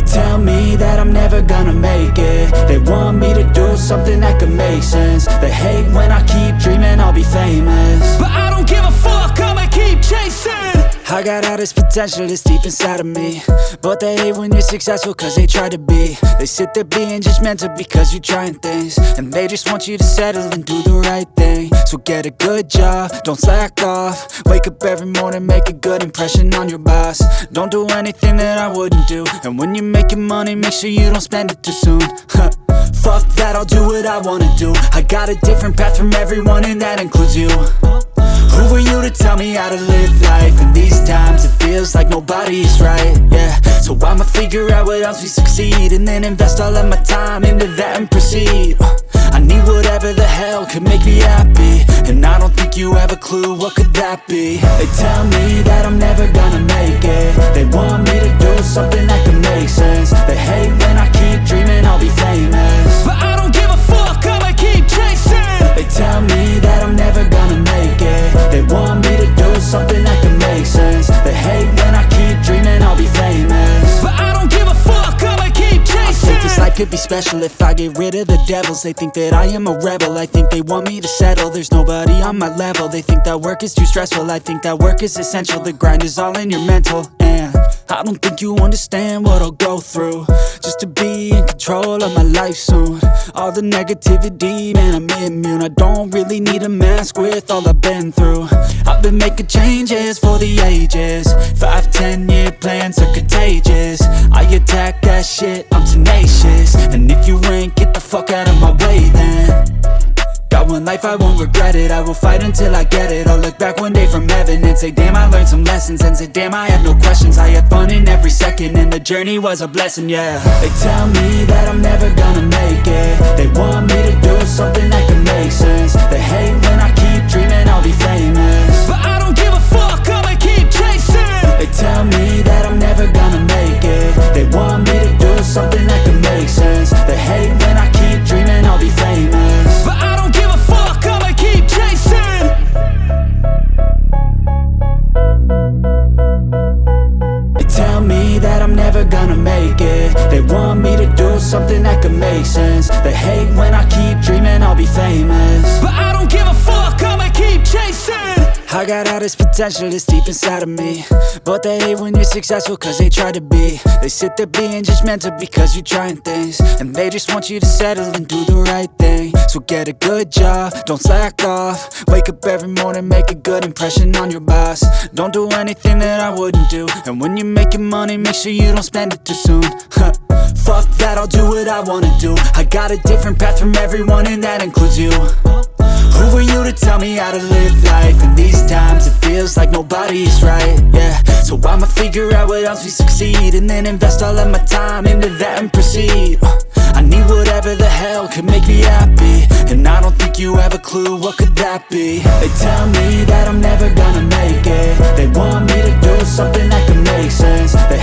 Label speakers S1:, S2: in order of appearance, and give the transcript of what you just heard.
S1: tell me that I'm never gonna make it. They want me to do something that could make sense. They hate when I keep dreaming I'll be famous,
S2: but I don't give a fuck, I'ma keep chasing.
S1: I got all this potential that's deep inside of me, but they hate when you're successful cause they try to be. They sit there being judgmental because you're trying things, and they just want you to settle and do the right thing. So get a good job, don't slack off. Wake up every morning, make a good impression on your boss. Don't do anything that I wouldn't do, and when you're making money, make sure you don't spend it too soon. Fuck that, I'll do what I wanna do. I got a different path from everyone and that includes you. Who are you to tell me how to live life? In these times it feels like nobody's right, yeah. So I'ma figure out what else we succeed, and then invest all of my time into that and proceed. I need whatever the hell could make me happy, and I don't think you have a clue what could that be. They tell me that I'm never gonna make it. They want me to do something that could make sense. They hate when I keep dreaming I'll be famous,
S2: but I don't give a fuck, I'ma keep chasing.
S1: They tell me that I'm never gonna make it. They want me to do something that can make sense. They hate when I keep dreaming I'll be famous,
S2: but I don't give a fuck, I'ma keep chasing.
S1: I think this life could be special if I get rid of the devils. They think that I am a rebel, I think they want me to settle. There's nobody on my level. They think that work is too stressful, I think that work is essential. The grind is all in your mental, and I don't think you understand what I'll go through just to be in control of my life soon. All the negativity, man, I'm immune. I don't really need a mask with all I've been through. I've been making changes for the ages. 5-10 year plans are contagious. I attack that shit, I'm tenacious. And if you ain't, get the fuck out of my way then. Got one life, I won't regret it. I will fight until I get it. I'll look back one day from heaven and say damn, I learned some lessons. And say damn, I have no questions. I had fun in every second, and the journey was a blessing, yeah. They tell me that I'm never gonna make it. They want me to do something that can make sense. They hate when I keep dreaming I'll be famous,
S2: but I don't give a fuck, I'ma keep chasing.
S1: They tell me that I'm never gonna make it. They want me to do something that can make sense. They hate when I keep dreaming I'll be famous,
S2: but I don't give a fuck, I'ma keep chasing.
S1: They tell me that I'm never gonna make it. They want me to do something that can make sense. They hate when I keep dreaming I'll be famous,
S2: but I don't give a fuck, I'ma keep chasing.
S1: I got all this potential that's deep inside of me, but they hate when you're successful cause they try to be. They sit there being judgmental because you're trying things, and they just want you to settle and do the right thing. So get a good job, don't slack off. Wake up every morning, make a good impression on your boss. Don't do anything that I wouldn't do, and when you're making money, make sure you don't spend it too soon. Fuck that, I'll do what I wanna do. I got a different path from everyone and that includes you. Who are you to tell me how to live life? In these times it feels like nobody's right, yeah. So I'ma figure out what else we succeed, and then invest all of my time into that and proceed. I need whatever the hell could make me happy, and I don't think you have a clue what could that be. They tell me that I'm never gonna make it. They want me to do something that can make sense. They